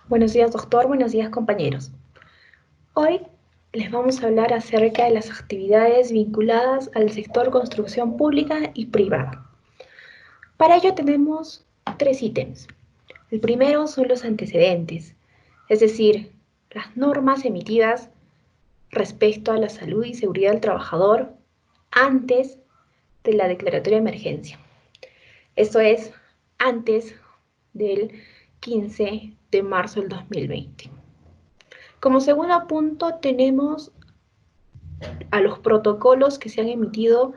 Buenos días, doctor. Buenos días, compañeros. Hoy les vamos a hablar acerca de las actividades vinculadas al sector construcción pública y privada. Para ello tenemos tres ítems. El primero son los antecedentes, es decir, las normas emitidas respecto a la salud y seguridad del trabajador antes de la declaratoria de emergencia. Esto es, antes del 15 de marzo del 2020. Como segundo punto tenemos a los protocolos que se han emitido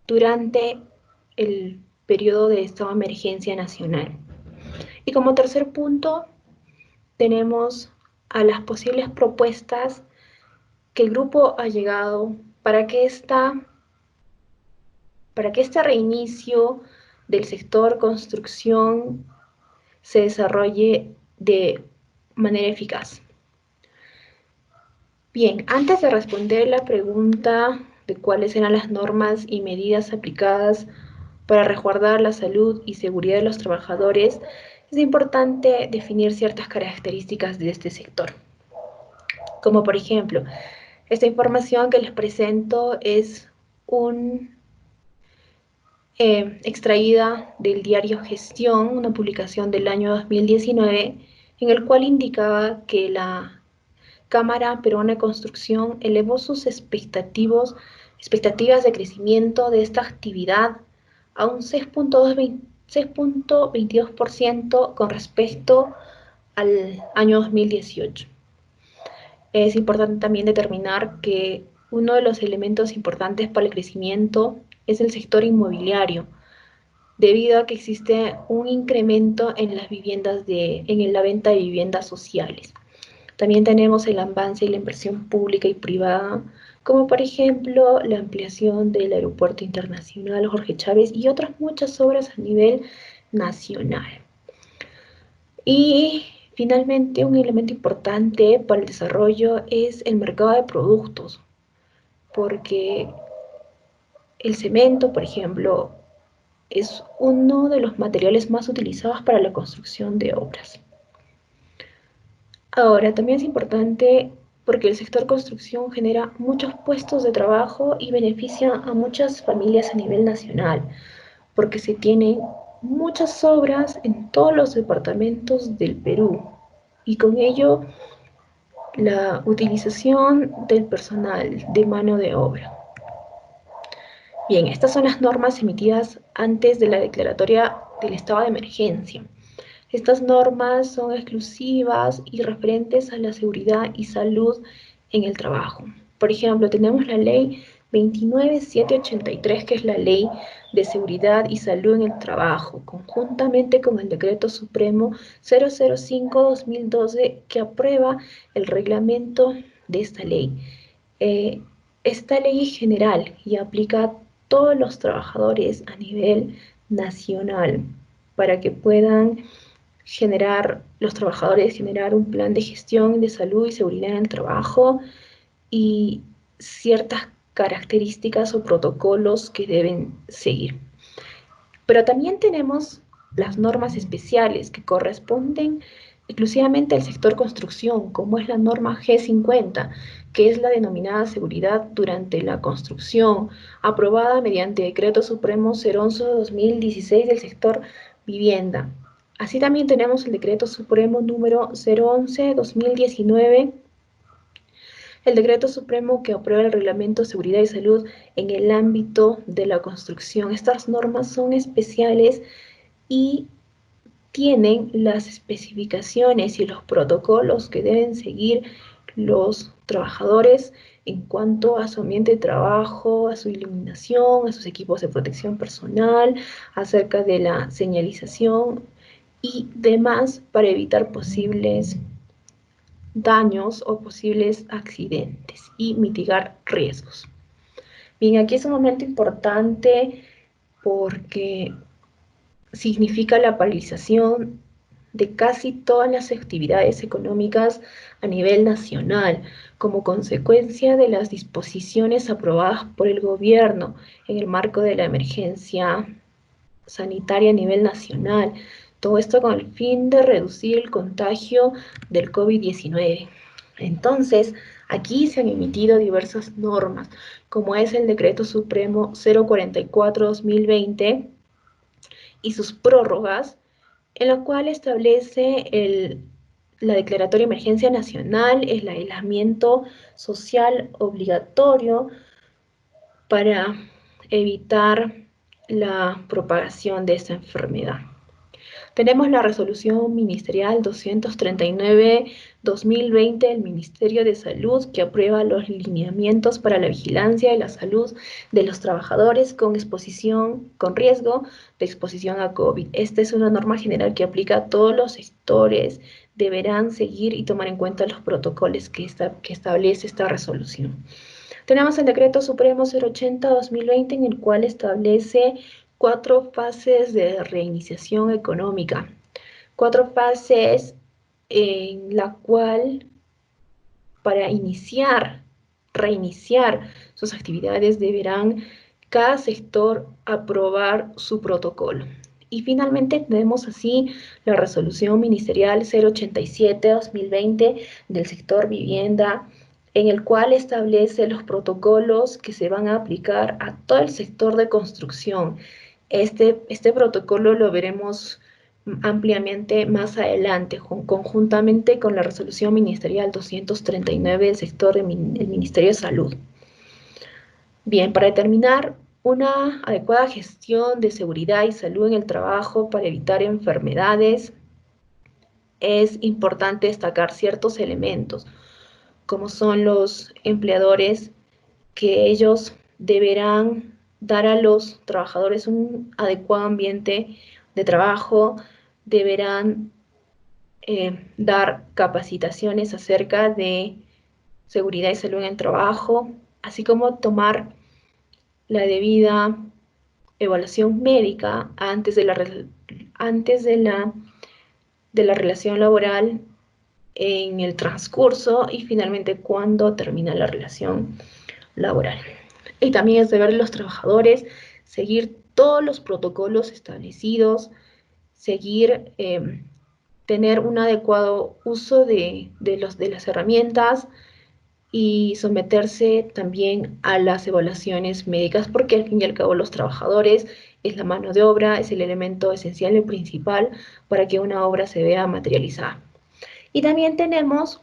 durante el periodo de estado de emergencia nacional. Y como tercer punto tenemos a las posibles propuestas que el grupo ha llegado para que este reinicio del sector construcción se desarrolle de manera eficaz. Bien, antes de responder la pregunta de cuáles eran las normas y medidas aplicadas para resguardar la salud y seguridad de los trabajadores, es importante definir ciertas características de este sector. Como por ejemplo, esta información que les presento es extraída del diario Gestión, una publicación del año 2019, en el cual indicaba que la Cámara Peruana de Construcción elevó sus expectativas de crecimiento de esta actividad a un 6.22% con respecto al año 2018. Es importante también determinar que uno de los elementos importantes para el crecimiento es el sector inmobiliario, debido a que existe un incremento en la venta de viviendas sociales. También tenemos el avance y la inversión pública y privada, como por ejemplo la ampliación del Aeropuerto Internacional Jorge Chávez y otras muchas obras a nivel nacional. Y finalmente, un elemento importante para el desarrollo es el mercado de productos, porque el cemento, por ejemplo, es uno de los materiales más utilizados para la construcción de obras. Ahora, también es importante porque el sector construcción genera muchos puestos de trabajo y beneficia a muchas familias a nivel nacional, porque se tienen muchas obras en todos los departamentos del Perú y con ello la utilización del personal de mano de obra. Bien, estas son las normas emitidas antes de la declaratoria del estado de emergencia. Estas normas son exclusivas y referentes a la seguridad y salud en el trabajo. Por ejemplo, tenemos la ley 29783, que es la ley de seguridad y salud en el trabajo, conjuntamente con el decreto supremo 005-2012, que aprueba el reglamento de esta ley. Esta ley es general y aplica a todos los trabajadores a nivel nacional para que puedan los trabajadores generar un plan de gestión de salud y seguridad en el trabajo y ciertas características o protocolos que deben seguir. Pero también tenemos las normas especiales que corresponden exclusivamente al sector construcción, como es la norma G50, que es la denominada seguridad durante la construcción, aprobada mediante Decreto Supremo 011-2016 del sector vivienda. Así también tenemos el Decreto Supremo número 011-2019, el Decreto Supremo que aprueba el Reglamento de Seguridad y Salud en el ámbito de la construcción. Estas normas son especiales y tienen las especificaciones y los protocolos que deben seguir los trabajadores en cuanto a su ambiente de trabajo, a su iluminación, a sus equipos de protección personal, acerca de la señalización y demás para evitar posibles daños o posibles accidentes y mitigar riesgos. Bien, aquí es un momento importante porque significa la paralización de casi todas las actividades económicas a nivel nacional, como consecuencia de las disposiciones aprobadas por el gobierno en el marco de la emergencia sanitaria a nivel nacional, Todo esto con el fin de reducir el contagio del COVID-19. Entonces, aquí se han emitido diversas normas, como es el Decreto Supremo 044-2020 y sus prórrogas, en la cual establece la declaratoria de emergencia nacional, el aislamiento social obligatorio para evitar la propagación de esta enfermedad. Tenemos la resolución ministerial 239-2020 del Ministerio de Salud que aprueba los lineamientos para la vigilancia de la salud de los trabajadores con riesgo de exposición a COVID. Esta es una norma general que aplica a todos los sectores. Deberán seguir y tomar en cuenta los protocolos que establece esta resolución. Tenemos el Decreto Supremo 080-2020 en el cual establece 4 fases de reiniciación económica. 4 fases en la cual para reiniciar sus actividades deberán cada sector aprobar su protocolo. Y finalmente tenemos así la resolución ministerial 087-2020 del sector vivienda, en el cual establece los protocolos que se van a aplicar a todo el sector de construcción. Este protocolo lo veremos ampliamente más adelante, conjuntamente con la resolución ministerial 239 del sector del Ministerio de Salud. Bien, para determinar una adecuada gestión de seguridad y salud en el trabajo para evitar enfermedades, es importante destacar ciertos elementos, como son los empleadores, que ellos deberán dar a los trabajadores un adecuado ambiente de trabajo, deberán dar capacitaciones acerca de seguridad y salud en el trabajo, así como tomar la debida evaluación médica antes de la relación laboral, en el transcurso y finalmente cuando termina la relación laboral. Y también es deber de los trabajadores seguir todos los protocolos establecidos, tener un adecuado uso de las herramientas y someterse también a las evaluaciones médicas, porque al fin y al cabo los trabajadores es la mano de obra, es el elemento esencial y principal para que una obra se vea materializada. Y también tenemos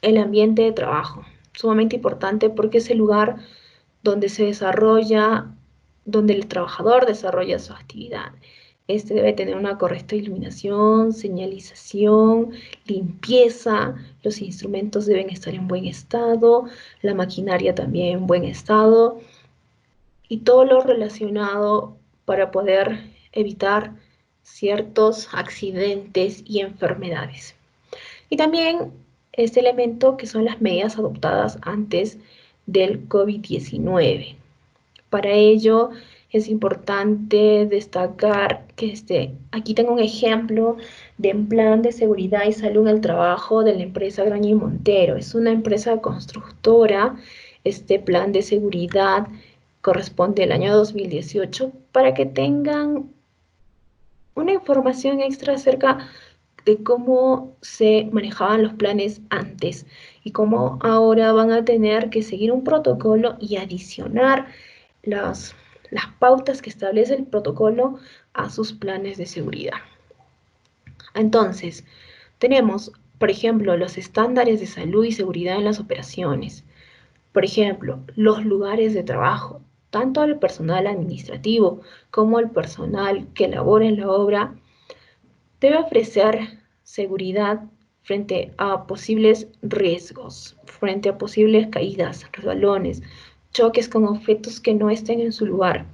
el ambiente de trabajo, sumamente importante porque es el lugar donde donde el trabajador desarrolla su actividad. Este debe tener una correcta iluminación, señalización, limpieza, los instrumentos deben estar en buen estado, la maquinaria también en buen estado y todo lo relacionado para poder evitar ciertos accidentes y enfermedades. Y también este elemento que son las medidas adoptadas antes del COVID-19. Para ello es importante destacar que aquí tengo un ejemplo de un plan de seguridad y salud en el trabajo de la empresa Graña y Montero. Es una empresa constructora. Este plan de seguridad corresponde al año 2018 para que tengan una información extra acerca de cómo se manejaban los planes antes y cómo ahora van a tener que seguir un protocolo y adicionar las pautas que establece el protocolo a sus planes de seguridad. Entonces, tenemos, por ejemplo, los estándares de salud y seguridad en las operaciones. Por ejemplo, los lugares de trabajo, tanto el personal administrativo como el personal que labora en la obra, debe ofrecer seguridad frente a posibles riesgos, frente a posibles caídas, resbalones, choques con objetos que no estén en su lugar.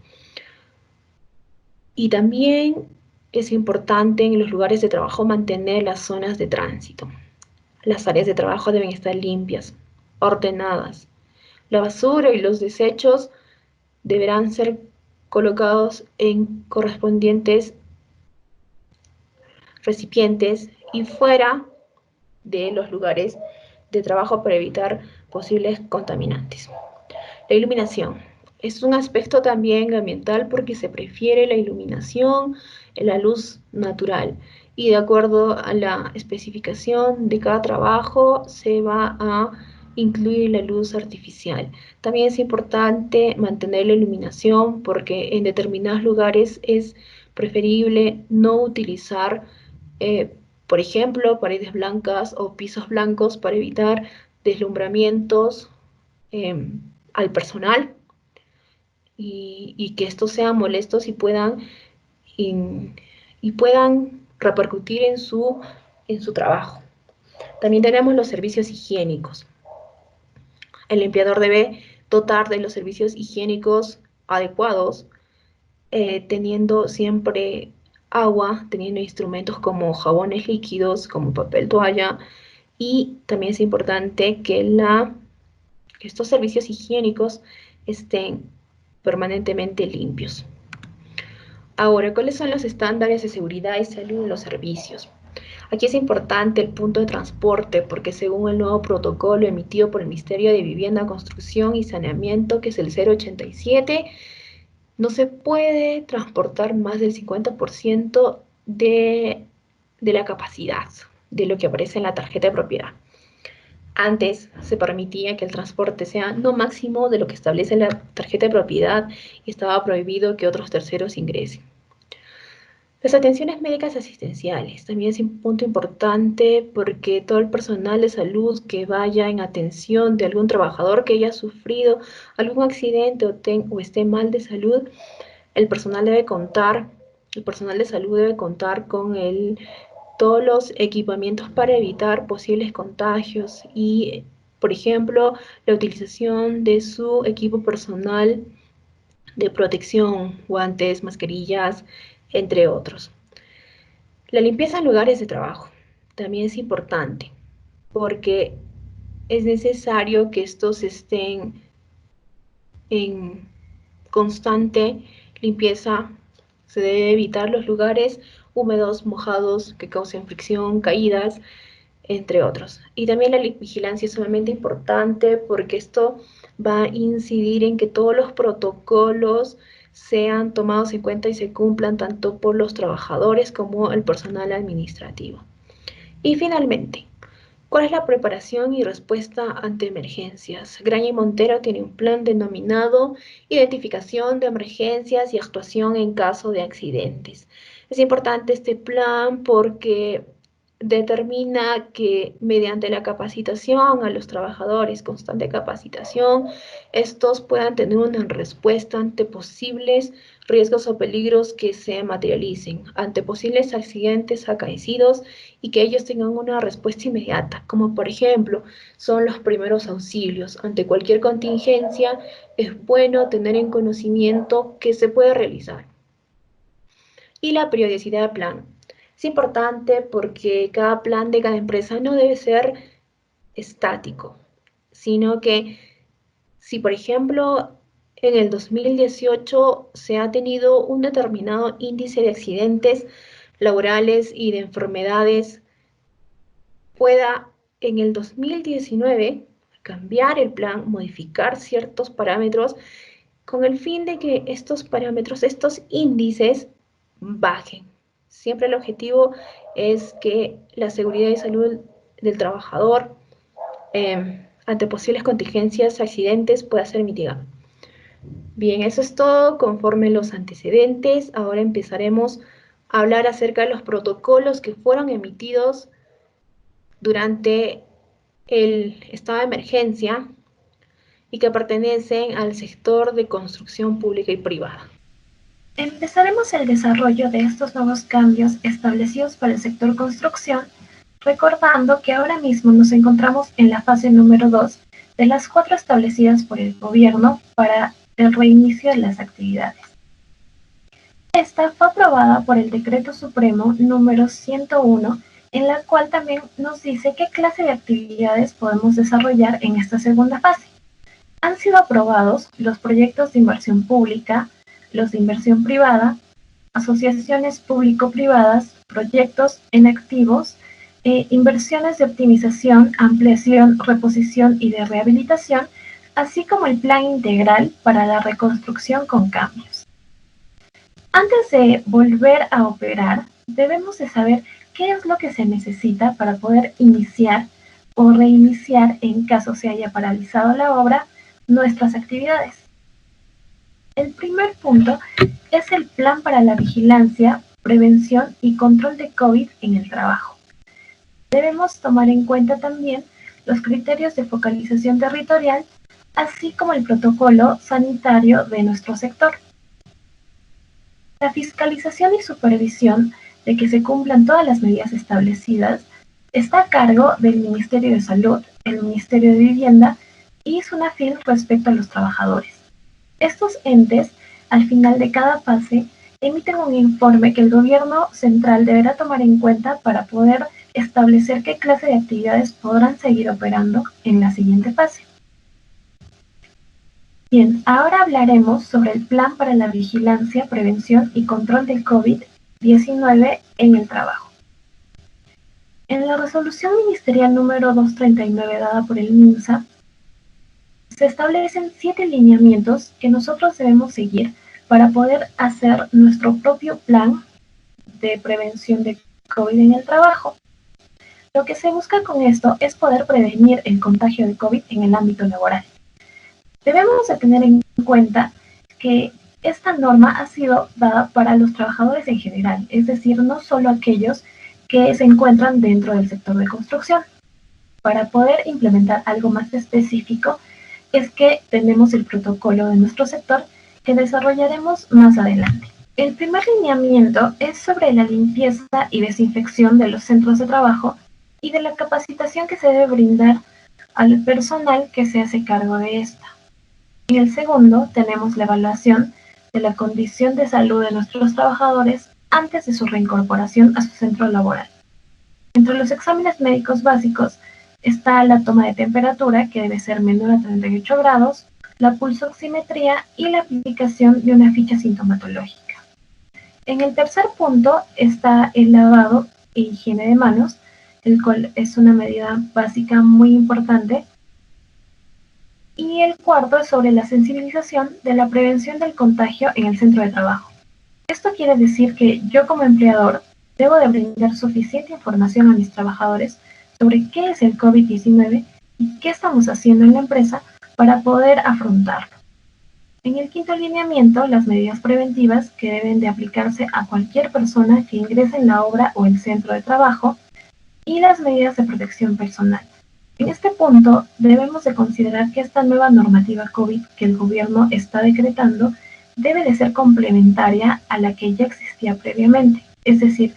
Y también es importante en los lugares de trabajo mantener las zonas de tránsito. Las áreas de trabajo deben estar limpias, ordenadas. La basura y los desechos deberán ser colocados en correspondientes recipientes y fuera de los lugares de trabajo para evitar posibles contaminantes. La iluminación. Es un aspecto también ambiental porque se prefiere la iluminación, la luz natural. Y de acuerdo a la especificación de cada trabajo, se va a incluir la luz artificial. También es importante mantener la iluminación porque en determinados lugares es preferible no utilizar, por ejemplo, paredes blancas o pisos blancos para evitar deslumbramientos eh, al personal y que estos sean molestos y, y puedan repercutir en su trabajo. También tenemos los servicios higiénicos. El limpiador debe dotar de los servicios higiénicos adecuados, teniendo siempre agua, teniendo instrumentos como jabones líquidos, como papel toalla, y también es importante que estos servicios higiénicos estén permanentemente limpios. Ahora, ¿cuáles son los estándares de seguridad y salud en los servicios? Aquí es importante el punto de transporte porque según el nuevo protocolo emitido por el Ministerio de Vivienda, Construcción y Saneamiento, que es el 087, no se puede transportar más del 50% de la capacidad de lo que aparece en la tarjeta de propiedad. Antes se permitía que el transporte sea no máximo de lo que establece la tarjeta de propiedad y estaba prohibido que otros terceros ingresen. Las atenciones médicas asistenciales también es un punto importante porque todo el personal de salud que vaya en atención de algún trabajador que haya sufrido algún accidente o esté mal de salud, el personal el personal de salud debe contar con todos los equipamientos para evitar posibles contagios y, por ejemplo, la utilización de su equipo personal de protección, guantes, mascarillas, entre otros. La limpieza en lugares de trabajo también es importante porque es necesario que estos estén en constante limpieza. Se debe evitar los lugares húmedos, mojados, que causen fricción, caídas, entre otros. Y también la vigilancia es sumamente importante porque esto va a incidir en que todos los protocolos sean tomados en cuenta y se cumplan tanto por los trabajadores como el personal administrativo. Y finalmente, ¿cuál es la preparación y respuesta ante emergencias? Graña y Montero tiene un plan denominado Identificación de Emergencias y Actuación en caso de accidentes. Es importante este plan porque determina que mediante la capacitación a los trabajadores, constante capacitación, estos puedan tener una respuesta ante posibles riesgos o peligros que se materialicen, ante posibles accidentes acaecidos y que ellos tengan una respuesta inmediata, como por ejemplo son los primeros auxilios. Ante cualquier contingencia es bueno tener en conocimiento qué se puede realizar. Y la periodicidad de plan. Es importante porque cada plan de cada empresa no debe ser estático, sino que si por ejemplo en el 2018 se ha tenido un determinado índice de accidentes laborales y de enfermedades, pueda en el 2019 cambiar el plan, modificar ciertos parámetros con el fin de que estos parámetros, estos índices bajen. Siempre el objetivo es que la seguridad y salud del trabajador ante posibles contingencias, accidentes, pueda ser mitigada. Bien, eso es todo conforme los antecedentes. Ahora empezaremos a hablar acerca de los protocolos que fueron emitidos durante el estado de emergencia y que pertenecen al sector de construcción pública y privada. Empezaremos el desarrollo de estos nuevos cambios establecidos para el sector construcción, recordando que ahora mismo nos encontramos en la fase número 2 de las 4 establecidas por el gobierno para el reinicio de las actividades. Esta fue aprobada por el Decreto Supremo número 101, en la cual también nos dice qué clase de actividades podemos desarrollar en esta segunda fase. Han sido aprobados los proyectos de inversión pública, los de inversión privada, asociaciones público-privadas, proyectos en activos, inversiones de optimización, ampliación, reposición y de rehabilitación, así como el plan integral para la reconstrucción con cambios. Antes de volver a operar, debemos de saber qué es lo que se necesita para poder iniciar o reiniciar, en caso se haya paralizado la obra, nuestras actividades. El primer punto es el plan para la vigilancia, prevención y control de COVID en el trabajo. Debemos tomar en cuenta también los criterios de focalización territorial, así como el protocolo sanitario de nuestro sector. La fiscalización y supervisión de que se cumplan todas las medidas establecidas está a cargo del Ministerio de Salud, el Ministerio de Vivienda y SUNAFIL respecto a los trabajadores. Estos entes, al final de cada fase, emiten un informe que el gobierno central deberá tomar en cuenta para poder establecer qué clase de actividades podrán seguir operando en la siguiente fase. Bien, ahora hablaremos sobre el plan para la vigilancia, prevención y control del COVID-19 en el trabajo. En la resolución ministerial número 239 dada por el MINSA, se establecen 7 lineamientos que nosotros debemos seguir para poder hacer nuestro propio plan de prevención de COVID en el trabajo. Lo que se busca con esto es poder prevenir el contagio de COVID en el ámbito laboral. Debemos de tener en cuenta que esta norma ha sido dada para los trabajadores en general, es decir, no solo aquellos que se encuentran dentro del sector de construcción. Para poder implementar algo más específico, es que tenemos el protocolo de nuestro sector que desarrollaremos más adelante. El primer lineamiento es sobre la limpieza y desinfección de los centros de trabajo y de la capacitación que se debe brindar al personal que se hace cargo de esta. En el segundo tenemos la evaluación de la condición de salud de nuestros trabajadores antes de su reincorporación a su centro laboral. Entre los exámenes médicos básicos está la toma de temperatura, que debe ser menor a 38 grados, la pulsoximetría y la aplicación de una ficha sintomatológica. En el tercer punto está el lavado e higiene de manos, el cual es una medida básica muy importante. Y el cuarto es sobre la sensibilización de la prevención del contagio en el centro de trabajo. Esto quiere decir que yo como empleador debo de brindar suficiente información a mis trabajadores sobre qué es el COVID-19 y qué estamos haciendo en la empresa para poder afrontarlo. En el quinto lineamiento, las medidas preventivas que deben de aplicarse a cualquier persona que ingrese en la obra o el centro de trabajo y las medidas de protección personal. En este punto, debemos de considerar que esta nueva normativa COVID que el gobierno está decretando debe de ser complementaria a la que ya existía previamente. Es decir,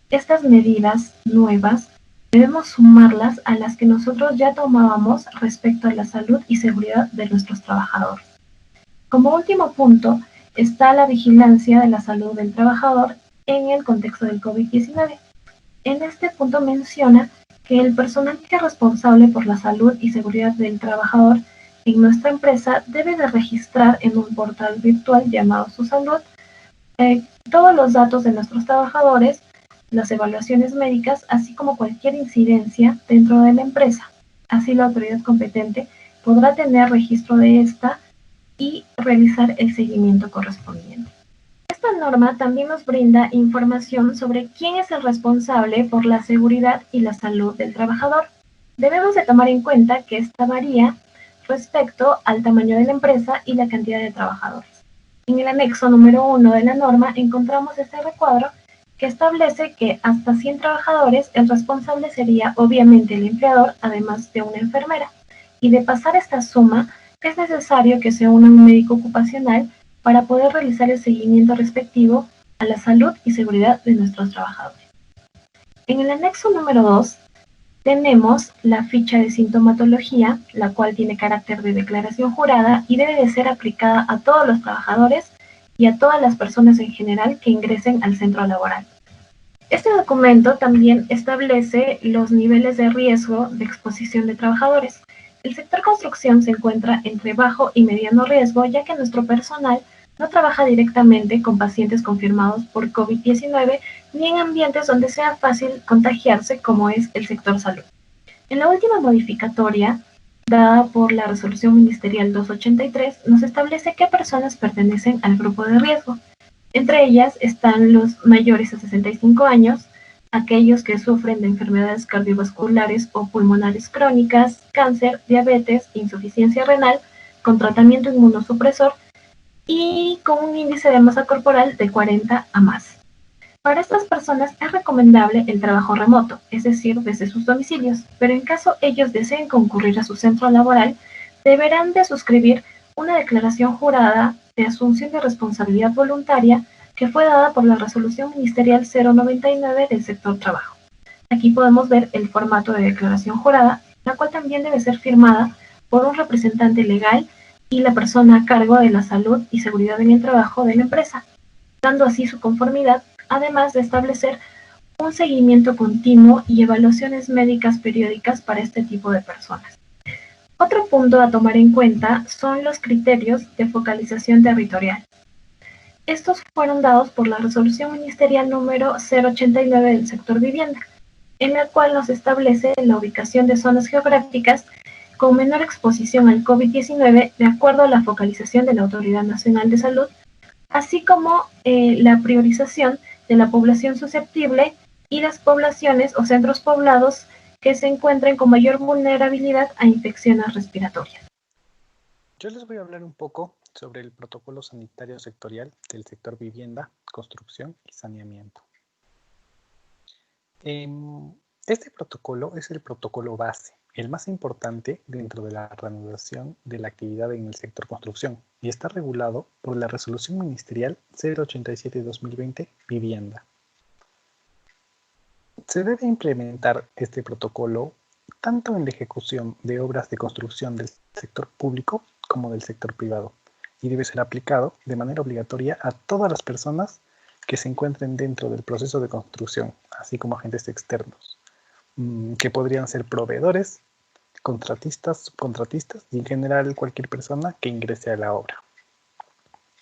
estas medidas nuevas debemos sumarlas a las que nosotros ya tomábamos respecto a la salud y seguridad de nuestros trabajadores. Como último punto, está la vigilancia de la salud del trabajador en el contexto del COVID-19. En este punto menciona que el personal que es responsable por la salud y seguridad del trabajador en nuestra empresa debe de registrar en un portal virtual llamado Su Salud todos los datos de nuestros trabajadores, las evaluaciones médicas, así como cualquier incidencia dentro de la empresa. Así la autoridad competente podrá tener registro de esta y realizar el seguimiento correspondiente. Esta norma también nos brinda información sobre quién es el responsable por la seguridad y la salud del trabajador. Debemos de tomar en cuenta que esta varía respecto al tamaño de la empresa y la cantidad de trabajadores. En el anexo número 1 de la norma encontramos este recuadro que establece que hasta 100 trabajadores el responsable sería obviamente el empleador, además de una enfermera. Y de pasar esta suma, es necesario que se una un médico ocupacional para poder realizar el seguimiento respectivo a la salud y seguridad de nuestros trabajadores. En el anexo número 2 tenemos la ficha de sintomatología, la cual tiene carácter de declaración jurada y debe de ser aplicada a todos los trabajadores y a todas las personas en general que ingresen al centro laboral. Este documento también establece los niveles de riesgo de exposición de trabajadores. El sector construcción se encuentra entre bajo y mediano riesgo, ya que nuestro personal no trabaja directamente con pacientes confirmados por COVID-19 ni en ambientes donde sea fácil contagiarse, como es el sector salud. En la última modificatoria dada por la Resolución Ministerial 283, nos establece qué personas pertenecen al grupo de riesgo. Entre ellas están los mayores a 65 años, aquellos que sufren de enfermedades cardiovasculares o pulmonares crónicas, cáncer, diabetes, insuficiencia renal, con tratamiento inmunosupresor y con un índice de masa corporal de 40 a más. Para estas personas es recomendable el trabajo remoto, es decir, desde sus domicilios, pero en caso ellos deseen concurrir a su centro laboral, deberán de suscribir una declaración jurada de asunción de responsabilidad voluntaria que fue dada por la Resolución Ministerial 099 del sector trabajo. Aquí podemos ver el formato de declaración jurada, la cual también debe ser firmada por un representante legal y la persona a cargo de la salud y seguridad en el trabajo de la empresa, dando así su conformidad, además de establecer un seguimiento continuo y evaluaciones médicas periódicas para este tipo de personas. Otro punto a tomar en cuenta son los criterios de focalización territorial. Estos fueron dados por la Resolución Ministerial número 089 del sector vivienda, en la cual nos establece la ubicación de zonas geográficas con menor exposición al COVID-19 de acuerdo a la focalización de la Autoridad Nacional de Salud, así como la priorización de la población susceptible y las poblaciones o centros poblados que se encuentren con mayor vulnerabilidad a infecciones respiratorias. Yo les voy a hablar un poco sobre el protocolo sanitario sectorial del sector vivienda, construcción y saneamiento. Este protocolo es el protocolo base, el más importante dentro de la reanudación de la actividad en el sector construcción y está regulado por la Resolución Ministerial 087-2020 Vivienda. Se debe implementar este protocolo tanto en la ejecución de obras de construcción del sector público como del sector privado y debe ser aplicado de manera obligatoria a todas las personas que se encuentren dentro del proceso de construcción, así como agentes externos, que podrían ser proveedores, contratistas, subcontratistas y en general cualquier persona que ingrese a la obra.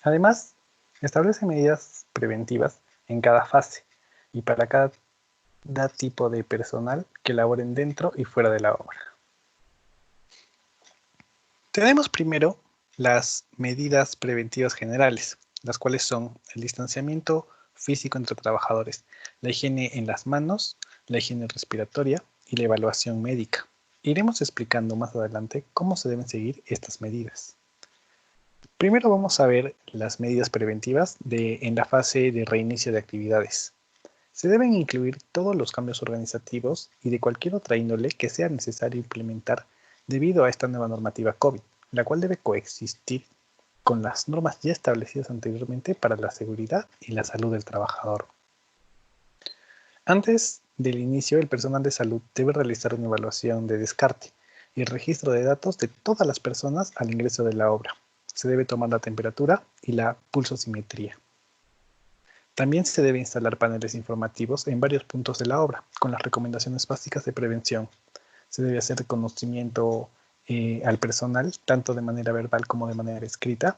Además, establece medidas preventivas en cada fase y para cada tipo de personal que laboren dentro y fuera de la obra. Tenemos primero las medidas preventivas generales, las cuales son el distanciamiento físico entre trabajadores, la higiene en las manos, la higiene respiratoria y la evaluación médica. Iremos explicando más adelante cómo se deben seguir estas medidas. Primero vamos a ver las medidas preventivas en la fase de reinicio de actividades. Se deben incluir todos los cambios organizativos y de cualquier otra índole que sea necesario implementar debido a esta nueva normativa COVID, la cual debe coexistir con las normas ya establecidas anteriormente para la seguridad y la salud del trabajador. Antes del inicio, el personal de salud debe realizar una evaluación de descarte y registro de datos de todas las personas al ingreso de la obra. Se debe tomar la temperatura y la pulsosimetría. También se debe instalar paneles informativos en varios puntos de la obra, con las recomendaciones básicas de prevención. Se debe hacer reconocimiento al personal, tanto de manera verbal como de manera escrita,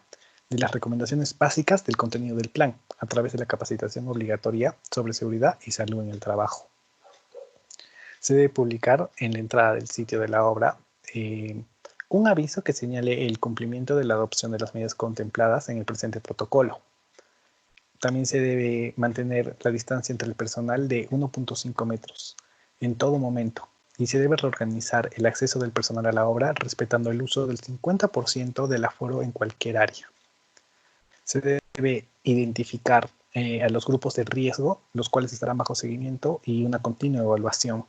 de las recomendaciones básicas del contenido del plan, a través de la capacitación obligatoria sobre seguridad y salud en el trabajo. Se debe publicar en la entrada del sitio de la obra un aviso que señale el cumplimiento de la adopción de las medidas contempladas en el presente protocolo. También se debe mantener la distancia entre el personal de 1.5 metros en todo momento y se debe reorganizar el acceso del personal a la obra respetando el uso del 50% del aforo en cualquier área. Se debe identificar a los grupos de riesgo, los cuales estarán bajo seguimiento y una continua evaluación.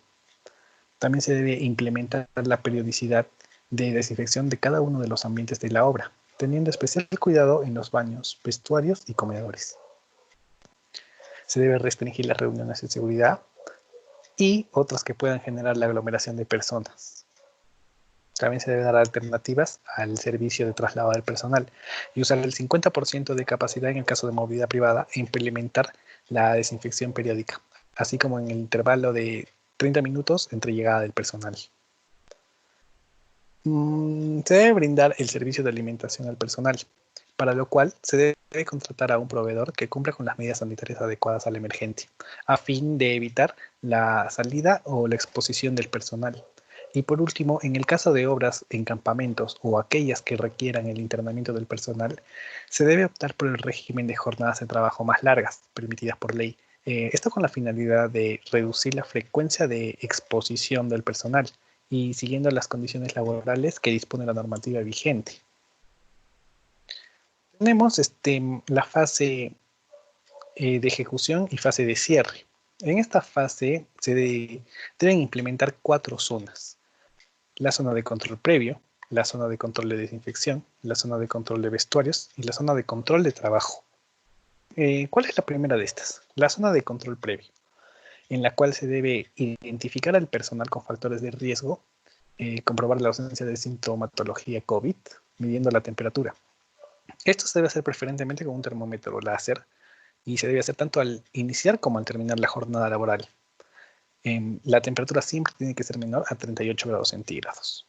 También se debe implementar la periodicidad de desinfección de cada uno de los ambientes de la obra, teniendo especial cuidado en los baños, vestuarios y comedores. Se debe restringir las reuniones de seguridad y otras que puedan generar la aglomeración de personas. También se debe dar alternativas al servicio de traslado del personal y usar el 50% de capacidad en el caso de movilidad privada e implementar la desinfección periódica, así como en el intervalo de 30 minutos entre llegada del personal. Se debe brindar el servicio de alimentación al personal, para lo cual se debe contratar a un proveedor que cumpla con las medidas sanitarias adecuadas al emergente, a fin de evitar la salida o la exposición del personal. Y por último, en el caso de obras en campamentos o aquellas que requieran el internamiento del personal, se debe optar por el régimen de jornadas de trabajo más largas, permitidas por ley. Esto con la finalidad de reducir la frecuencia de exposición del personal y siguiendo las condiciones laborales que dispone la normativa vigente. Tenemos la fase de ejecución y fase de cierre. En esta fase deben implementar 4 zonas. La zona de control previo, la zona de control de desinfección, la zona de control de vestuarios y la zona de control de trabajo. ¿Cuál es la primera de estas? La zona de control previo, en la cual se debe identificar al personal con factores de riesgo, comprobar la ausencia de sintomatología COVID, midiendo la temperatura. Esto se debe hacer preferentemente con un termómetro láser y se debe hacer tanto al iniciar como al terminar la jornada laboral. La temperatura siempre tiene que ser menor a 38 grados centígrados.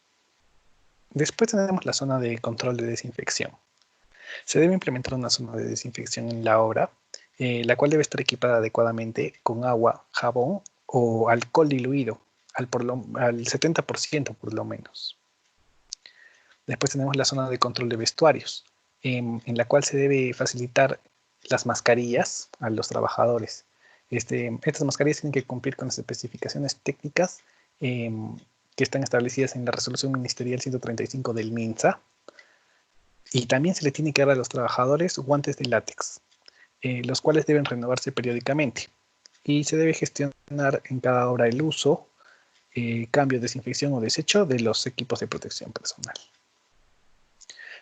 Después tenemos la zona de control de desinfección. Se debe implementar una zona de desinfección en la obra, la cual debe estar equipada adecuadamente con agua, jabón o alcohol diluido, al 70% por lo menos. Después tenemos la zona de control de vestuarios, en la cual se debe facilitar las mascarillas a los trabajadores. Estas mascarillas tienen que cumplir con las especificaciones técnicas que están establecidas en la Resolución Ministerial 135 del MINSA. Y también se le tiene que dar a los trabajadores guantes de látex, los cuales deben renovarse periódicamente. Y se debe gestionar en cada obra el uso, cambio, desinfección o desecho de los equipos de protección personal.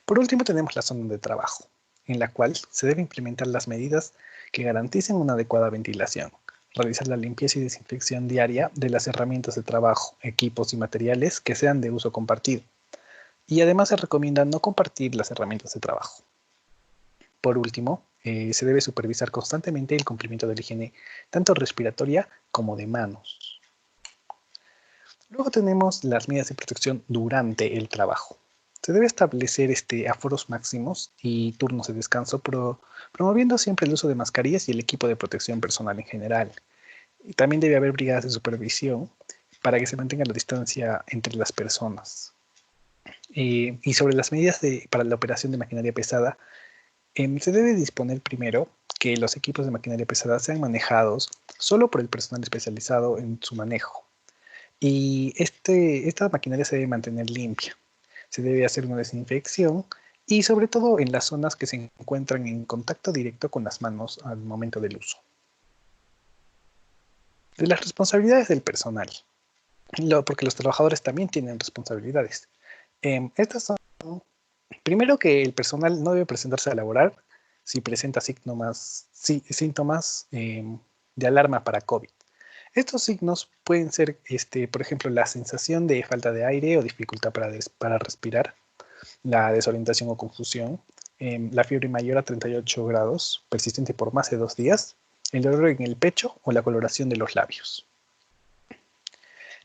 Por último tenemos la zona de trabajo, en la cual se debe implementar las medidas que garanticen una adecuada ventilación, realizar la limpieza y desinfección diaria de las herramientas de trabajo, equipos y materiales que sean de uso compartido. Y además se recomienda no compartir las herramientas de trabajo. Por último, se debe supervisar constantemente el cumplimiento de la higiene, tanto respiratoria como de manos. Luego tenemos las medidas de protección durante el trabajo. Se debe establecer aforos máximos y turnos de descanso, promoviendo siempre el uso de mascarillas y el equipo de protección personal en general. Y también debe haber brigadas de supervisión para que se mantenga la distancia entre las personas. Y sobre las medidas para la operación de maquinaria pesada, se debe disponer primero que los equipos de maquinaria pesada sean manejados solo por el personal especializado en su manejo. Y esta maquinaria se debe mantener limpia. Se debe hacer una desinfección y sobre todo en las zonas que se encuentran en contacto directo con las manos al momento del uso. De las responsabilidades del personal, porque los trabajadores también tienen responsabilidades. Estas son, primero, que el personal no debe presentarse a laborar si presenta síntomas de alarma para COVID. Estos signos pueden ser, por ejemplo, la sensación de falta de aire o dificultad para respirar, la desorientación o confusión, la fiebre mayor a 38 grados, persistente por más de 2 días, el dolor en el pecho o la coloración de los labios.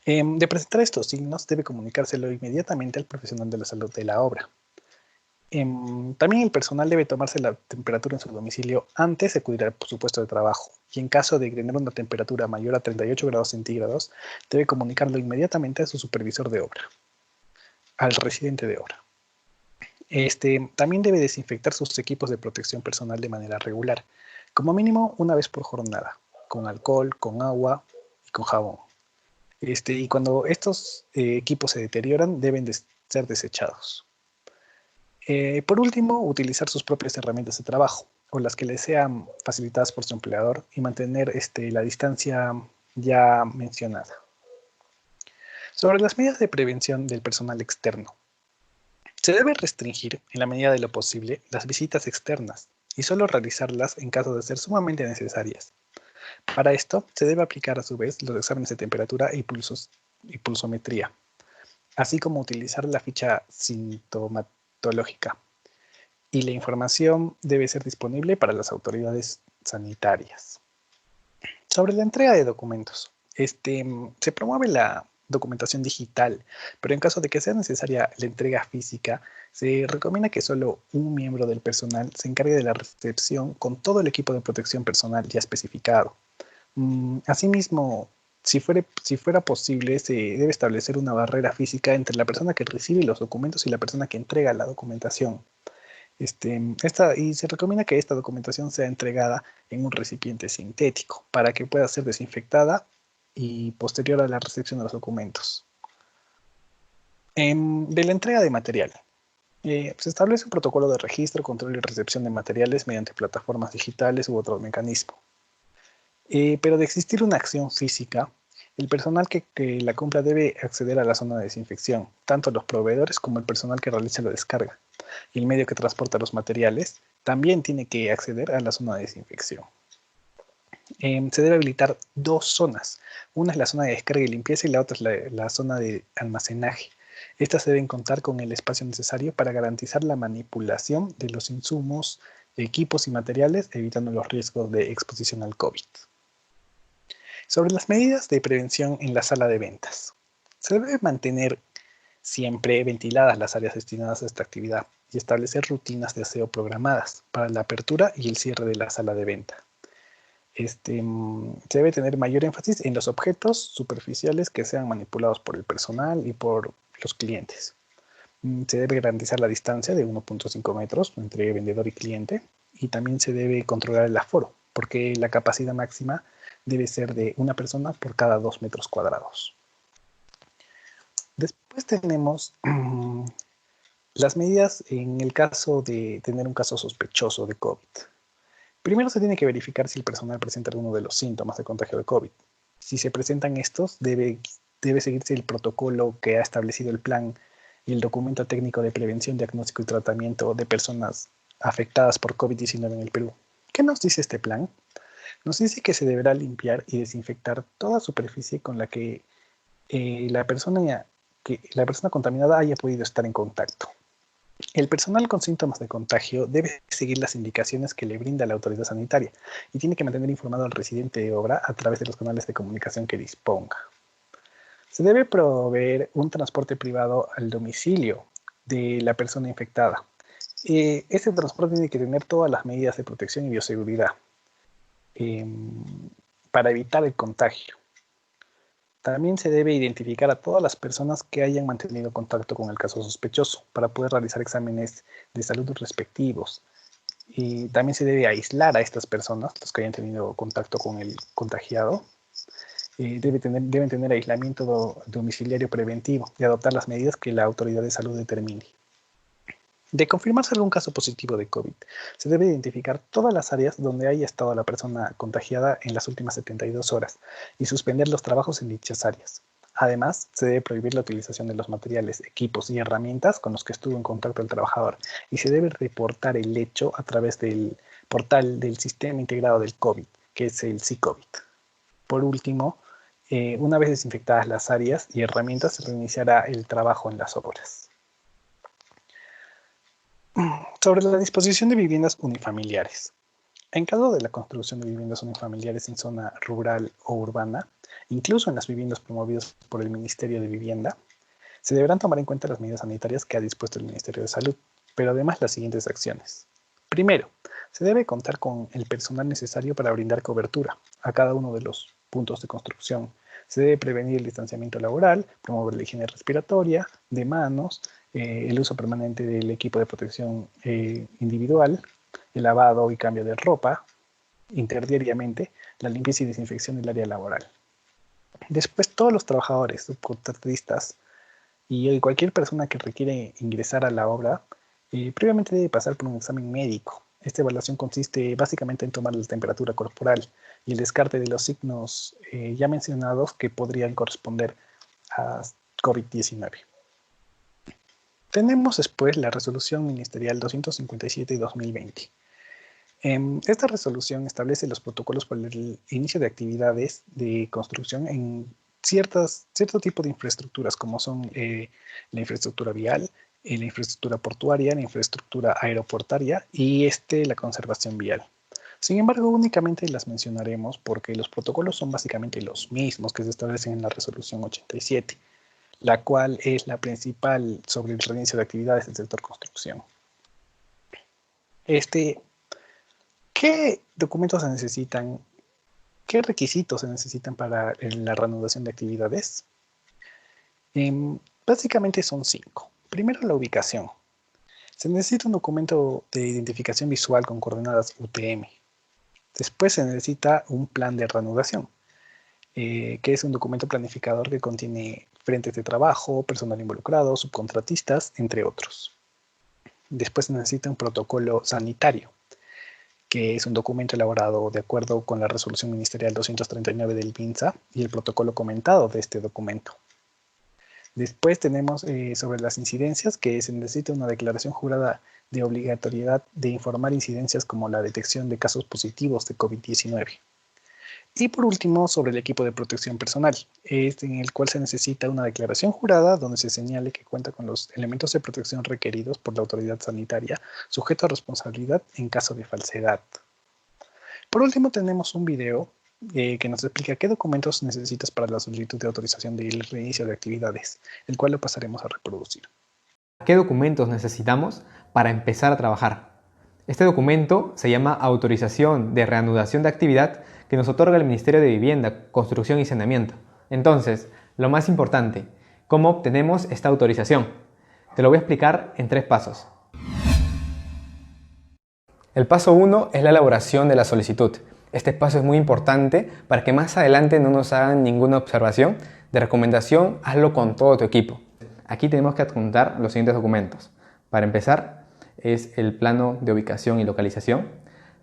De presentar estos signos, debe comunicárselo inmediatamente al profesional de la salud de la obra. También el personal debe tomarse la temperatura en su domicilio antes de acudir a su puesto de trabajo. Y en caso de tener una temperatura mayor a 38 grados centígrados, debe comunicarlo inmediatamente a su supervisor de obra, al residente de obra. También debe desinfectar sus equipos de protección personal de manera regular, como mínimo una vez por jornada, con alcohol, con agua y con jabón. Y cuando estos equipos se deterioran, deben ser desechados. Por último, utilizar sus propias herramientas de trabajo o las que le sean facilitadas por su empleador y mantener la distancia ya mencionada. Sobre las medidas de prevención del personal externo. Se debe restringir, en la medida de lo posible, las visitas externas y solo realizarlas en caso de ser sumamente necesarias. Para esto, se debe aplicar a su vez los exámenes de temperatura y pulsometría, así como utilizar la ficha sintomatológica. Y la información debe ser disponible para las autoridades sanitarias. Sobre la entrega de documentos, se promueve la documentación digital, pero en caso de que sea necesaria la entrega física, se recomienda que solo un miembro del personal se encargue de la recepción con todo el equipo de protección personal ya especificado. Asimismo, Si fuera posible, se debe establecer una barrera física entre la persona que recibe los documentos y la persona que entrega la documentación. Y se recomienda que esta documentación sea entregada en un recipiente sintético para que pueda ser desinfectada y posterior a la recepción de los documentos. De la entrega de material. Se establece un protocolo de registro, control y recepción de materiales mediante plataformas digitales u otro mecanismo. Pero de existir una acción física, el personal que la cumpla debe acceder a la zona de desinfección, tanto los proveedores como el personal que realiza la descarga. Y el medio que transporta los materiales también tiene que acceder a la zona de desinfección. Se debe habilitar dos zonas. Una es la zona de descarga y limpieza y la otra es la zona de almacenaje. Estas deben contar con el espacio necesario para garantizar la manipulación de los insumos, equipos y materiales, evitando los riesgos de exposición al COVID. Sobre las medidas de prevención en la sala de ventas. Se debe mantener siempre ventiladas las áreas destinadas a esta actividad y establecer rutinas de aseo programadas para la apertura y el cierre de la sala de venta. Se debe tener mayor énfasis en los objetos superficiales que sean manipulados por el personal y por los clientes. Se debe garantizar la distancia de 1.5 metros entre vendedor y cliente y también se debe controlar el aforo, porque la capacidad máxima debe ser de una persona por cada 2 metros cuadrados. Después tenemos las medidas en el caso de tener un caso sospechoso de COVID. Primero se tiene que verificar si el personal presenta alguno de los síntomas de contagio de COVID. Si se presentan estos, debe seguirse el protocolo que ha establecido el plan y el documento técnico de prevención, diagnóstico y tratamiento de personas afectadas por COVID-19 en el Perú. ¿Qué nos dice este plan? Nos dice que se deberá limpiar y desinfectar toda superficie con la que la persona contaminada haya podido estar en contacto. El personal con síntomas de contagio debe seguir las indicaciones que le brinda la autoridad sanitaria y tiene que mantener informado al residente de obra a través de los canales de comunicación que disponga. Se debe proveer un transporte privado al domicilio de la persona infectada. Este transporte tiene que tener todas las medidas de protección y bioseguridad para evitar el contagio. También se debe identificar a todas las personas que hayan mantenido contacto con el caso sospechoso para poder realizar exámenes de salud respectivos. Y también se debe aislar a estas personas, los que hayan tenido contacto con el contagiado. Deben tener aislamiento domiciliario preventivo y adoptar las medidas que la autoridad de salud determine. De confirmarse algún caso positivo de COVID, se debe identificar todas las áreas donde haya estado la persona contagiada en las últimas 72 horas y suspender los trabajos en dichas áreas. Además, se debe prohibir la utilización de los materiales, equipos y herramientas con los que estuvo en contacto el trabajador y se debe reportar el hecho a través del portal del Sistema Integrado del COVID, que es el SICOVID. Por último, una vez desinfectadas las áreas y herramientas, se reiniciará el trabajo en las obras. Sobre la disposición de viviendas unifamiliares. En caso de la construcción de viviendas unifamiliares en zona rural o urbana, incluso en las viviendas promovidas por el Ministerio de Vivienda, se deberán tomar en cuenta las medidas sanitarias que ha dispuesto el Ministerio de Salud, pero además las siguientes acciones. Primero, se debe contar con el personal necesario para brindar cobertura a cada uno de los puntos de construcción. Se debe prevenir el distanciamiento laboral, promover la higiene respiratoria, de manos, el uso permanente del equipo de protección individual, el lavado y cambio de ropa interdiariamente, la limpieza y desinfección del área laboral. Después, todos los trabajadores, subcontratistas y cualquier persona que requiere ingresar a la obra, previamente debe pasar por un examen médico. Esta evaluación consiste básicamente en tomar la temperatura corporal y el descarte de los signos ya mencionados que podrían corresponder a COVID-19. Tenemos después la resolución ministerial 257/2020. Esta resolución establece los protocolos para el inicio de actividades de construcción en cierto tipo de infraestructuras, como son la infraestructura vial, la infraestructura portuaria, la infraestructura aeroportuaria y la conservación vial. Sin embargo, únicamente las mencionaremos porque los protocolos son básicamente los mismos que se establecen en la resolución 87, la cual es la principal sobre el reinicio de actividades del sector construcción. ¿Qué documentos se necesitan ¿Qué requisitos se necesitan para la reanudación de actividades? Básicamente son 5. Primero, la ubicación. Se necesita un documento de identificación visual con coordenadas UTM. Después se necesita un plan de reanudación, que es un documento planificador que contiene frentes de trabajo, personal involucrado, subcontratistas, entre otros. Después se necesita un protocolo sanitario, que es un documento elaborado de acuerdo con la resolución ministerial 239 del MINSA y el protocolo comentado de este documento. Después tenemos sobre las incidencias, que se necesita una declaración jurada de obligatoriedad de informar incidencias como la detección de casos positivos de COVID-19. Y por último, sobre el equipo de protección personal, en el cual se necesita una declaración jurada donde se señale que cuenta con los elementos de protección requeridos por la autoridad sanitaria, sujeto a responsabilidad en caso de falsedad. Por último, tenemos un video que nos explica qué documentos necesitas para la solicitud de autorización del reinicio de actividades, el cual lo pasaremos a reproducir. ¿Qué documentos necesitamos para empezar a trabajar? Este documento se llama Autorización de Reanudación de Actividad que nos otorga el Ministerio de Vivienda, Construcción y Saneamiento. Entonces, lo más importante, ¿cómo obtenemos esta autorización? Te lo voy a explicar en 3 pasos. El paso 1 es la elaboración de la solicitud. Este paso es muy importante para que más adelante no nos hagan ninguna observación. De recomendación, hazlo con todo tu equipo. Aquí tenemos que adjuntar los siguientes documentos. Para empezar, es el plano de ubicación y localización,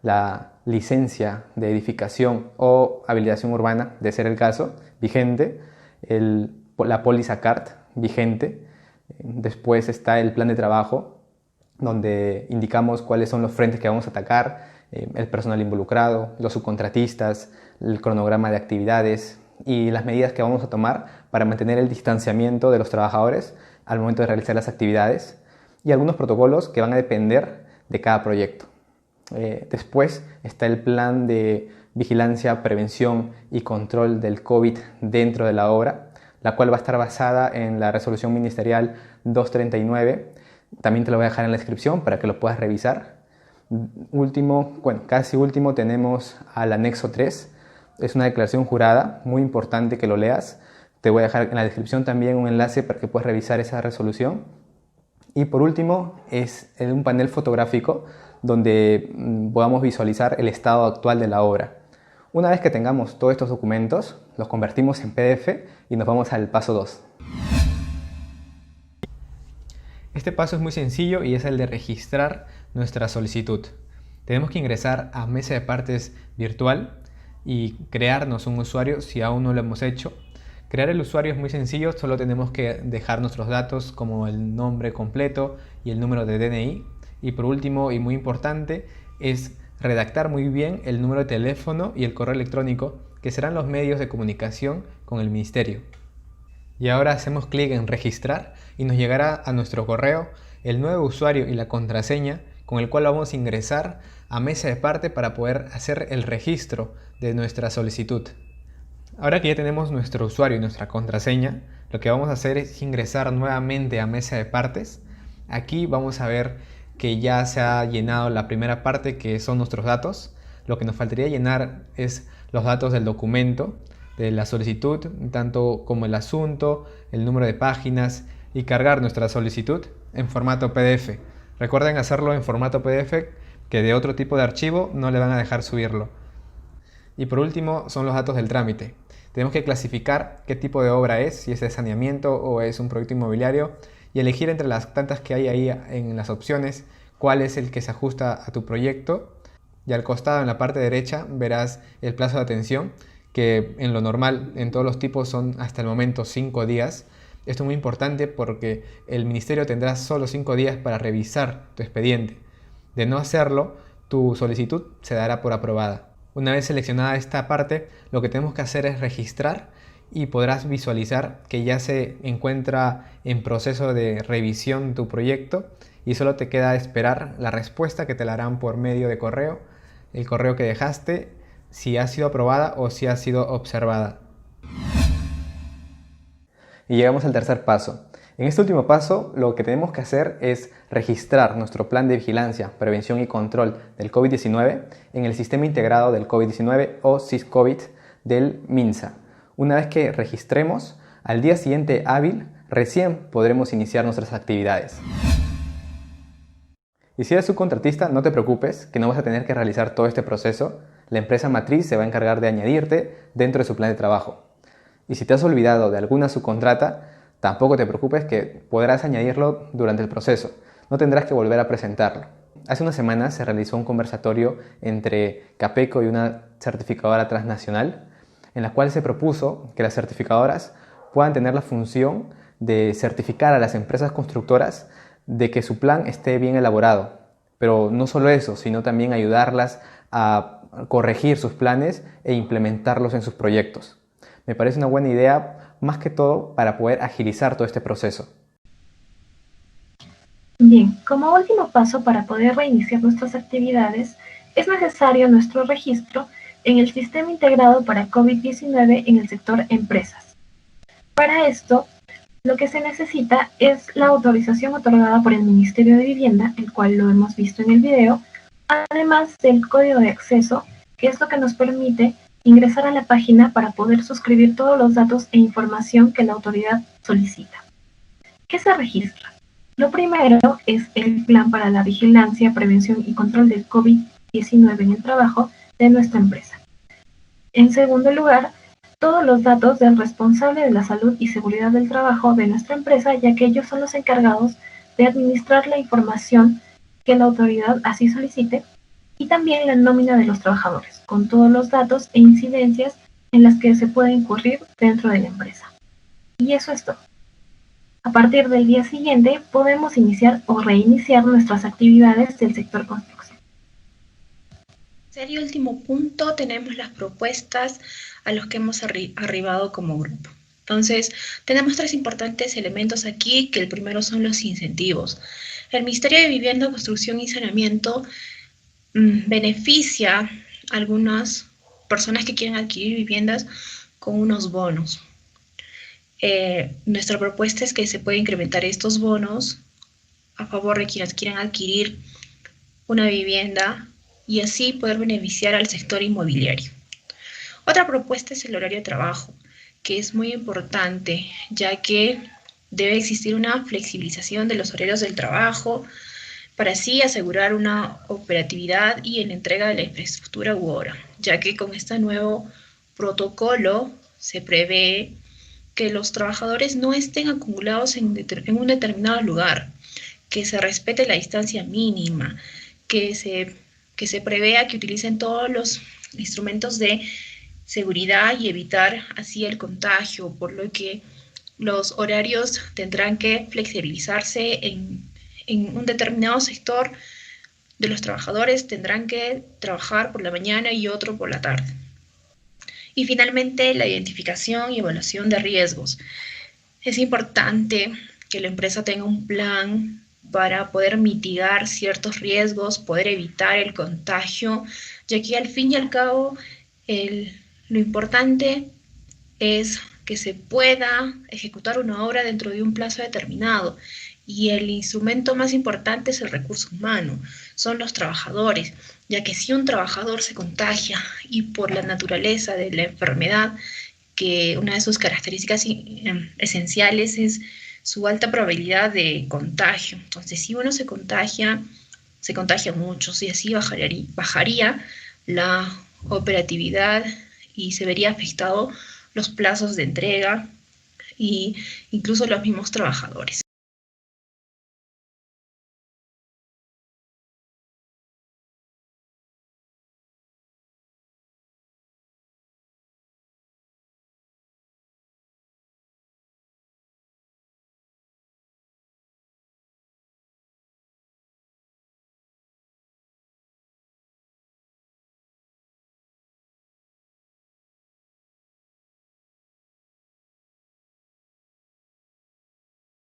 la licencia de edificación o habilitación urbana, de ser el caso, vigente, la póliza CART vigente. Después está el plan de trabajo, donde indicamos cuáles son los frentes que vamos a atacar, el personal involucrado, los subcontratistas, el cronograma de actividades y las medidas que vamos a tomar para mantener el distanciamiento de los trabajadores al momento de realizar las actividades y algunos protocolos que van a depender de cada proyecto. Después está el plan de vigilancia, prevención y control del COVID dentro de la obra, la cual va a estar basada en la resolución ministerial 239. También te lo voy a dejar en la descripción para que lo puedas revisar. Casi último tenemos al anexo 3. Es una declaración jurada, muy importante que lo leas. Te voy a dejar en la descripción también un enlace para que puedas revisar esa resolución. Y por último es un panel fotográfico donde podamos visualizar el estado actual de la obra. Una vez que tengamos todos estos documentos, los convertimos en PDF y nos vamos al paso 2. Este paso es muy sencillo y es el de registrar nuestra solicitud. Tenemos que ingresar a Mesa de Partes virtual y crearnos un usuario si aún no lo hemos hecho. Crear el usuario es muy sencillo, solo tenemos que dejar nuestros datos como el nombre completo y el número de DNI. Y por último, y muy importante, es redactar muy bien el número de teléfono y el correo electrónico, que serán los medios de comunicación con el ministerio. Y ahora hacemos clic en registrar y nos llegará a nuestro correo el nuevo usuario y la contraseña con el cual vamos a ingresar a Mesa de Parte para poder hacer el registro de nuestra solicitud. Ahora que ya tenemos nuestro usuario y nuestra contraseña, lo que vamos a hacer es ingresar nuevamente a Mesa de Partes. Aquí vamos a ver que ya se ha llenado la primera parte, que son nuestros datos. Lo que nos faltaría llenar es los datos del documento, de la solicitud, tanto como el asunto, el número de páginas y cargar nuestra solicitud en formato PDF. Recuerden hacerlo en formato PDF, que de otro tipo de archivo no le van a dejar subirlo. Y por último son los datos del trámite. Tenemos que clasificar qué tipo de obra es, si es de saneamiento o es un proyecto inmobiliario, y elegir entre las tantas que hay ahí en las opciones cuál es el que se ajusta a tu proyecto. Y al costado, en la parte derecha, verás el plazo de atención, que en lo normal, en todos los tipos, son hasta el momento 5 días. Esto es muy importante porque el ministerio tendrá solo 5 días para revisar tu expediente. De no hacerlo, tu solicitud se dará por aprobada. Una vez seleccionada esta parte, lo que tenemos que hacer es registrar y podrás visualizar que ya se encuentra en proceso de revisión tu proyecto y solo te queda esperar la respuesta, que te la harán por medio de correo, el correo que dejaste, si ha sido aprobada o si ha sido observada. Y llegamos al tercer paso. En este último paso, lo que tenemos que hacer es registrar nuestro plan de vigilancia, prevención y control del COVID-19 en el Sistema Integrado del COVID-19 o SIS-COVID del MINSA. Una vez que registremos, al día siguiente hábil, recién podremos iniciar nuestras actividades. Y si eres subcontratista, no te preocupes, que no vas a tener que realizar todo este proceso. La empresa matriz se va a encargar de añadirte dentro de su plan de trabajo. Y si te has olvidado de alguna subcontrata, tampoco te preocupes, que podrás añadirlo durante el proceso. No tendrás que volver a presentarlo. Hace unas semanas se realizó un conversatorio entre Capeco y una certificadora transnacional, en la cual se propuso que las certificadoras puedan tener la función de certificar a las empresas constructoras de que su plan esté bien elaborado. Pero no solo eso, sino también ayudarlas a corregir sus planes e implementarlos en sus proyectos. Me parece una buena idea, más que todo para poder agilizar todo este proceso. Bien, como último paso para poder reiniciar nuestras actividades, es necesario nuestro registro en el Sistema Integrado para COVID-19 en el sector empresas. Para esto, lo que se necesita es la autorización otorgada por el Ministerio de Vivienda, el cual lo hemos visto en el video, además del código de acceso, que es lo que nos permite ingresar a la página para poder suscribir todos los datos e información que la autoridad solicita. ¿Qué se registra? Lo primero es el plan para la vigilancia, prevención y control del COVID-19 en el trabajo de nuestra empresa. En segundo lugar, todos los datos del responsable de la salud y seguridad del trabajo de nuestra empresa, ya que ellos son los encargados de administrar la información que la autoridad así solicite, y también la nómina de los trabajadores, con todos los datos e incidencias en las que se puede incurrir dentro de la empresa. Y eso es todo. A partir del día siguiente podemos iniciar o reiniciar nuestras actividades del sector construcción. Tercer y último punto, tenemos las propuestas a los que hemos arribado como grupo. Entonces, tenemos tres importantes elementos aquí, que el primero son los incentivos. El Ministerio de Vivienda, Construcción y Saneamiento beneficia a algunas personas que quieren adquirir viviendas con unos bonos. Nuestra propuesta es que se pueda incrementar estos bonos a favor de quienes quieran adquirir una vivienda y así poder beneficiar al sector inmobiliario. Otra propuesta es el horario de trabajo, que es muy importante, ya que debe existir una flexibilización de los horarios del trabajo para así asegurar una operatividad y en la entrega de la infraestructura u obra, ya que con este nuevo protocolo se prevé que los trabajadores no estén acumulados en un determinado lugar, que se respete la distancia mínima, que se prevea que utilicen todos los instrumentos de seguridad y evitar así el contagio, por lo que los horarios tendrán que flexibilizarse en un determinado sector de los trabajadores, tendrán que trabajar por la mañana y otro por la tarde. Y finalmente, la identificación y evaluación de riesgos. Es importante que la empresa tenga un plan para poder mitigar ciertos riesgos, poder evitar el contagio, ya que al fin y al cabo lo importante es que se pueda ejecutar una obra dentro de un plazo determinado. Y el instrumento más importante es el recurso humano, son los trabajadores, ya que si un trabajador se contagia y por la naturaleza de la enfermedad, que una de sus características esenciales es su alta probabilidad de contagio. Entonces, si uno se contagia mucho, y así bajaría la operatividad y se vería afectado los plazos de entrega e incluso los mismos trabajadores.